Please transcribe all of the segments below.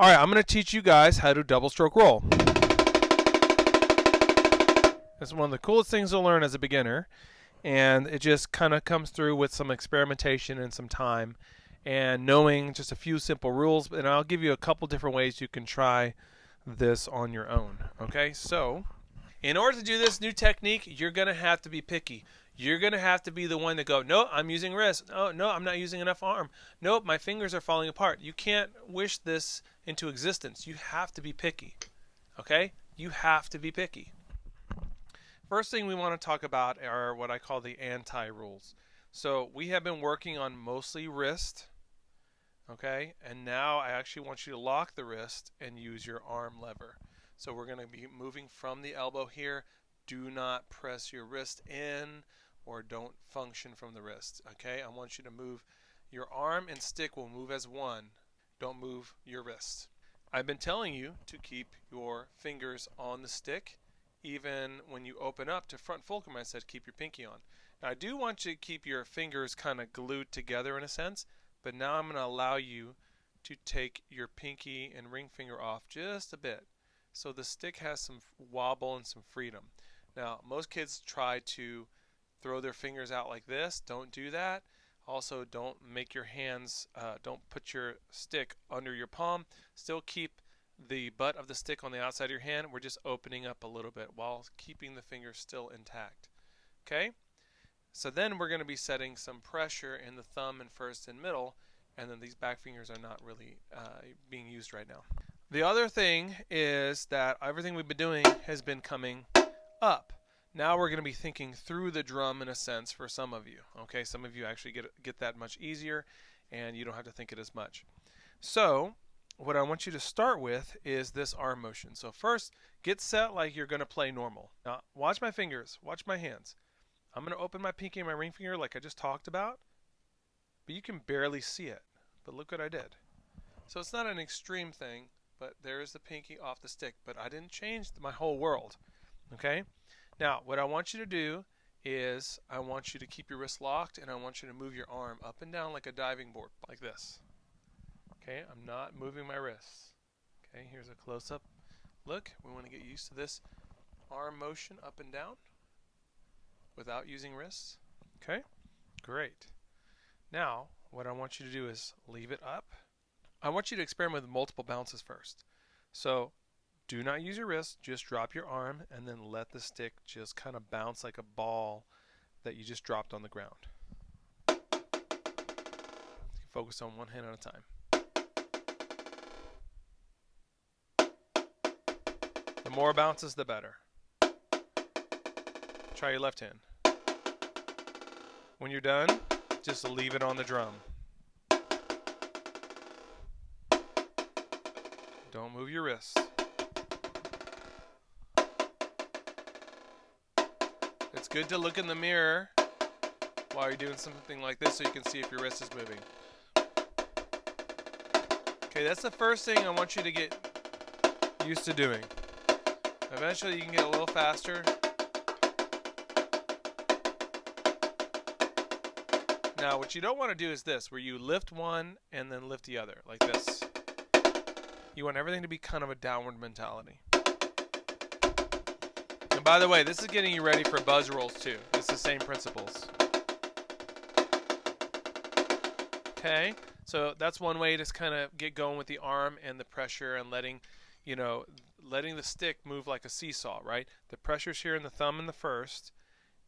Alright, I'm going to teach you guys how to double stroke roll. It's one of the coolest things to learn as a beginner, and it just kind of comes through with some experimentation and some time and knowing just a few simple rules. And I'll give you a couple different ways you can try this on your own. Okay, so in order to do this new technique, you're going to have to be picky. You're going to have to be the one to go, no, I'm using wrist. Oh, no, I'm not using enough arm. Nope, my fingers are falling apart. You can't wish this into existence. You have to be picky. Okay? You have to be picky. First thing we want to talk about are what I call the anti-rules. So we have been working on mostly wrist. Okay? And now I actually want you to lock the wrist and use your arm lever. So we're going to be moving from the elbow here. Do not press your wrist in or don't function from the wrist. Okay, I want you to move your arm and stick will move as one. Don't move your wrist. I've been telling you to keep your fingers on the stick. Even when you open up to front fulcrum, I said keep your pinky on. Now I do want you to keep your fingers kind of glued together in a sense, but now I'm going to allow you to take your pinky and ring finger off just a bit so the stick has some wobble and some freedom. Now most kids try to throw their fingers out like this. Don't do that. Also, don't make your hands, don't put your stick under your palm. Still keep the butt of the stick on the outside of your hand. We're just opening up a little bit while keeping the fingers still intact. Okay? So then we're going to be setting some pressure in the thumb and first and middle, and then these back fingers are not really being used right now. The other thing is that everything we've been doing has been coming up. Now we're going to be thinking through the drum in a sense for some of you. Okay, some of you actually get that much easier and you don't have to think it as much. So what I want you to start with is this arm motion. So first, get set like you're going to play normal. Now watch my fingers, watch my hands. I'm going to open my pinky and my ring finger like I just talked about, but you can barely see it. But look what I did. So it's not an extreme thing, but there's the pinky off the stick, but I didn't change my whole world. Okay? Now, what I want you to do is I want you to keep your wrist locked and I want you to move your arm up and down like a diving board, like this. Okay, I'm not moving my wrists. Okay, here's a close-up look. We want to get used to this arm motion up and down without using wrists. Okay, great. Now, what I want you to do is leave it up. I want you to experiment with multiple bounces first. So, do not use your wrist, just drop your arm and then let the stick just kind of bounce like a ball that you just dropped on the ground. Focus on one hand at a time. The more bounces, the better. Try your left hand. When you're done, just leave it on the drum. Don't move your wrists. It's good to look in the mirror while you're doing something like this so you can see if your wrist is moving. Okay, that's the first thing I want you to get used to doing. Eventually you can get a little faster. Now what you don't want to do is this, where you lift one and then lift the other, like this. You want everything to be kind of a downward mentality. And by the way, this is getting you ready for buzz rolls too. It's the same principles. Okay, so that's one way to kind of get going with the arm and the pressure and letting the stick move like a seesaw, right? The pressure's here in the thumb and the first,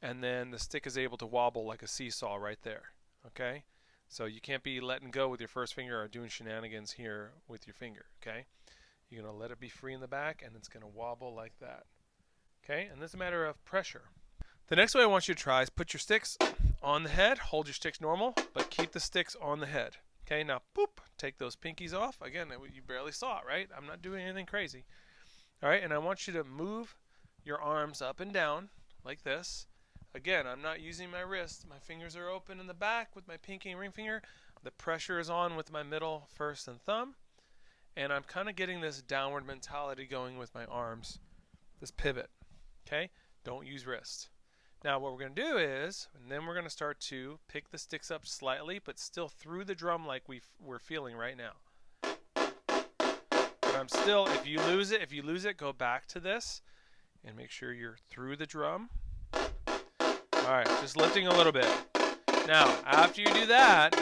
and then the stick is able to wobble like a seesaw right there. Okay, so you can't be letting go with your first finger or doing shenanigans here with your finger. Okay, you're gonna let it be free in the back, and it's gonna wobble like that. Okay, and this is a matter of pressure. The next way I want you to try is put your sticks on the head, hold your sticks normal, but keep the sticks on the head. Okay, now boop, take those pinkies off. Again, you barely saw it, right? I'm not doing anything crazy. All right, and I want you to move your arms up and down like this. Again, I'm not using my wrist. My fingers are open in the back with my pinky and ring finger. The pressure is on with my middle, first, and thumb. And I'm kind of getting this downward mentality going with my arms, this pivot. Okay, don't use wrist. Now what we're going to do is, and then we're going to start to pick the sticks up slightly, but still through the drum like we're feeling right now. But I'm still, if you lose it, go back to this and make sure you're through the drum. Alright, just lifting a little bit. Now, after you do that,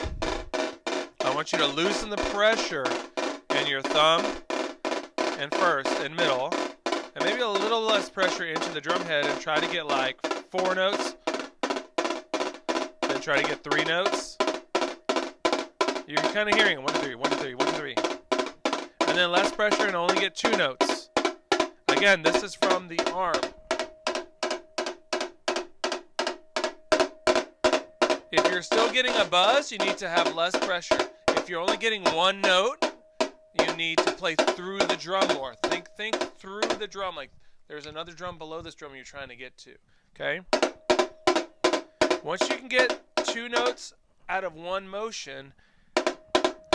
I want you to loosen the pressure in your thumb and first and middle, and maybe a little less pressure into the drum head, and try to get like 4 notes, then try to get 3 notes. You're kind of hearing 1, 2, 3, 1, 2, 3, 1, 2, 3. And then less pressure and only get 2 notes. Again, this is from the arm. If you're still getting a buzz, you need to have less pressure. If you're only getting 1 note, you need to play through the drum more. Think through the drum, like there's another drum below this drum you're trying to get to. Okay? Once you can get 2 notes out of 1 motion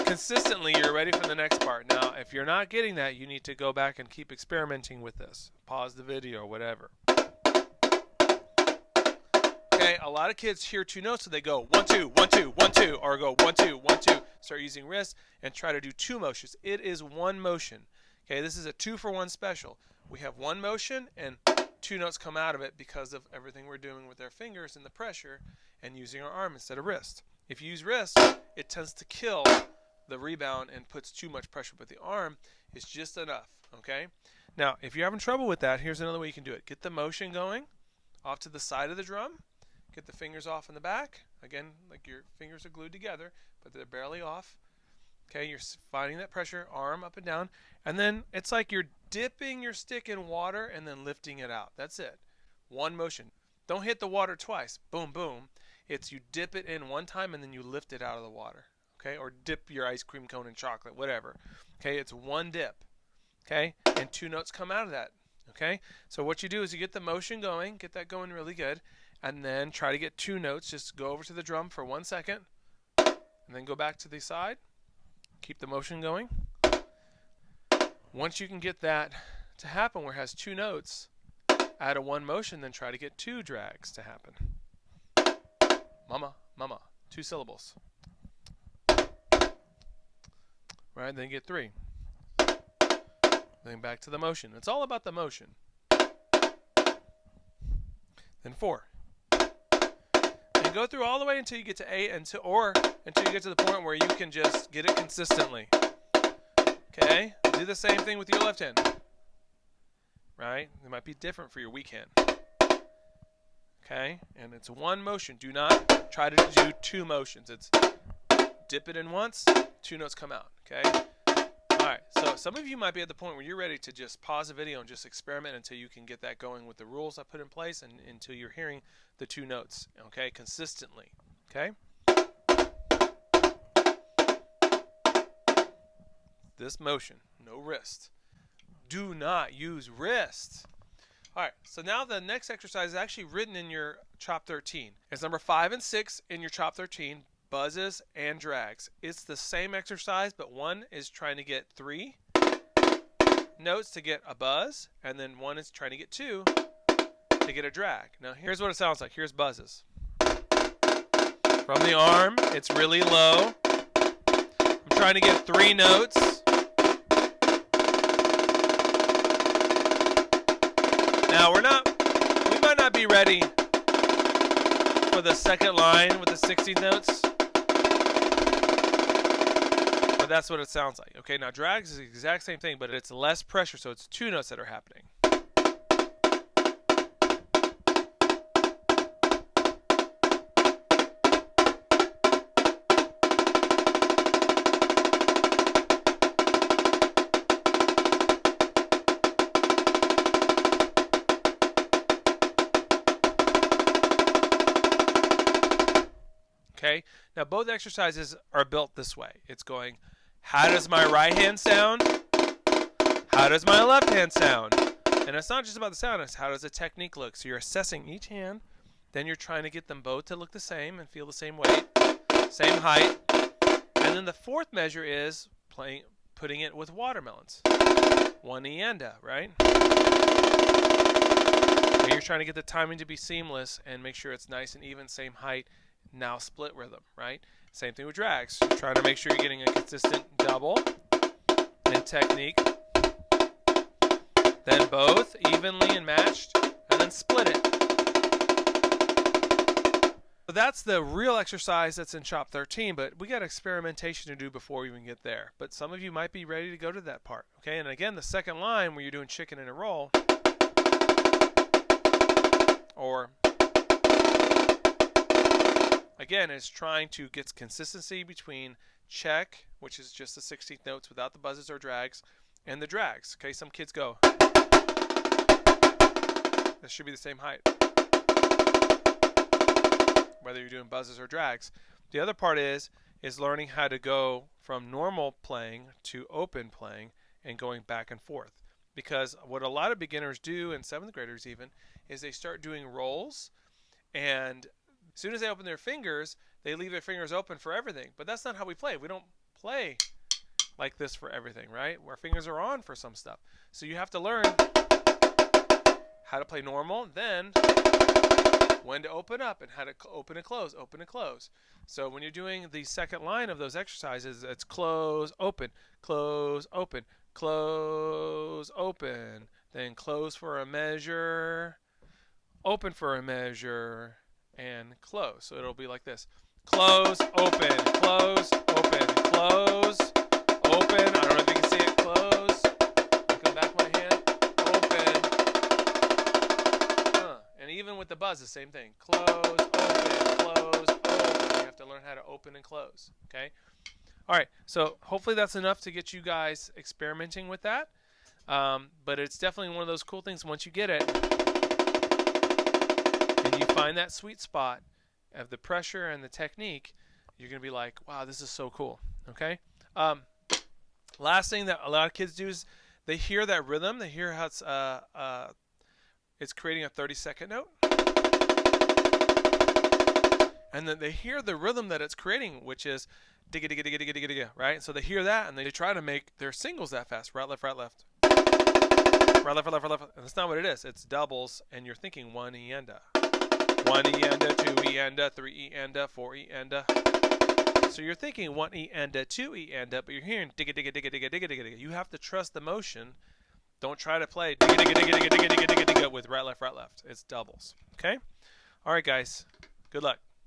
consistently, you're ready for the next part. Now, if you're not getting that, you need to go back and keep experimenting with this. Pause the video or whatever. Okay, a lot of kids hear 2 notes, so they go 1, 2, 1, 2, 1, 2, or go 1, 2, 1, 2. Start using wrists and try to do 2 motions. It is 1 motion. Okay, this is a 2-for-1 special. We have 1 motion and 2 notes come out of it because of everything we're doing with our fingers and the pressure and using our arm instead of wrist. If you use wrist, it tends to kill the rebound and puts too much pressure, but the arm is just enough. Okay. Now, if you're having trouble with that, here's another way you can do it. Get the motion going off to the side of the drum. Get the fingers off in the back. Again, like your fingers are glued together, but they're barely off. Okay, you're finding that pressure, arm up and down, and then it's like you're dipping your stick in water and then lifting it out. That's it. 1 motion. Don't hit the water twice. Boom, boom. It's you dip it in 1 time and then you lift it out of the water. Okay, or dip your ice cream cone in chocolate, whatever. Okay, it's 1 dip. Okay, and 2 notes come out of that. Okay, so what you do is you get the motion going, get that going really good, and then try to get 2 notes. Just go over to the drum for 1 second, and then go back to the side. Keep the motion going. Once you can get that to happen where it has 2 notes out of 1 motion, then try to get 2 drags to happen. Mama, mama, 2 syllables. Right, then get 3. Then back to the motion. It's all about the motion. Then 4. And go through all the way until you get to 8, or until you get to the point where you can just get it consistently. Okay? Do the same thing with your left hand. Right? It might be different for your weak hand. Okay? And it's 1 motion. Do not try to do 2 motions. It's dip it in once, 2 notes come out. Okay? Alright, so some of you might be at the point where you're ready to just pause the video and just experiment until you can get that going with the rules I put in place and until you're hearing the 2 notes, okay, consistently. Okay? This motion, no wrist. Do not use wrist. Alright, so now the next exercise is actually written in your Chop 13. It's number 5 and 6 in your Chop 13. Buzzes and drags. It's the same exercise, but one is trying to get 3 notes to get a buzz, and then one is trying to get 2 to get a drag. Now here's what it sounds like. Here's buzzes. From the arm, it's really low. I'm trying to get 3 notes. Now we might not be ready for the second line with the 16 notes. But that's what it sounds like. Okay, now drags is the exact same thing, but it's less pressure, so it's 2 notes that are happening. Okay, now both exercises are built this way. It's going, how does my right hand sound? How does my left hand sound? And it's not just about the sound, it's how does the technique look. So you're assessing each hand, then you're trying to get them both to look the same and feel the same weight, same height. And then the 4th measure is putting it with watermelons. 1 ienda, right? And you're trying to get the timing to be seamless and make sure it's nice and even, same height. Now split rhythm, right? Same thing with drags. You're trying to make sure you're getting a consistent double and technique. then both evenly and matched, and then split it. So that's the real exercise that's in Shop 13, but we got experimentation to do before we even get there. But some of you might be ready to go to that part. Okay, and again, the second line where you're doing chicken in a roll, or again, is trying to get consistency between check, which is just the 16th notes without the buzzes or drags, and the drags. Okay, some kids go. This should be the same height, whether you're doing buzzes or drags. The other part is learning how to go from normal playing to open playing and going back and forth. Because what a lot of beginners do, and 7th graders even, is they start doing rolls, and as soon as they open their fingers, they leave their fingers open for everything. But that's not how we play. We don't play like this for everything, right? Our fingers are on for some stuff. So you have to learn how to play normal, then when to open up and how to open and close, open and close. So when you're doing the second line of those exercises, it's close, open, close, open, close, open, then close for a measure, open for a measure, and close. So it'll be like this. Close, open, close, open, close, open. I don't know if you can see it. Close. Come back my hand. Open. And even with the buzz, the same thing. Close, open, close, open. You have to learn how to open and close. Okay? All right. So hopefully that's enough to get you guys experimenting with that. But it's definitely one of those cool things once you get it and you find that sweet spot of the pressure and the technique, you're going to be like, wow, this is so cool. Okay? Last thing that a lot of kids do is they hear that rhythm. They hear how it's creating a 30-second note. And then they hear the rhythm that it's creating, which is digga digga digga digga digga digga, right? So they hear that and they try to make their singles that fast. Right, left, right, left. Right, left, right, left, right, left. And that's not what it is. It's doubles, and you're thinking 1 E and a. 1 E and a, 2 E and a, 3 E and a, 4 E and a. So you're thinking 1 E and a, 2 E and a, but you're hearing digga digga digga digga digga digga digga. You have to trust the motion. Don't try to play digga digga digga digga digga digga digga digga with right, left, right, left. It's doubles. Okay? All right, guys. Good luck.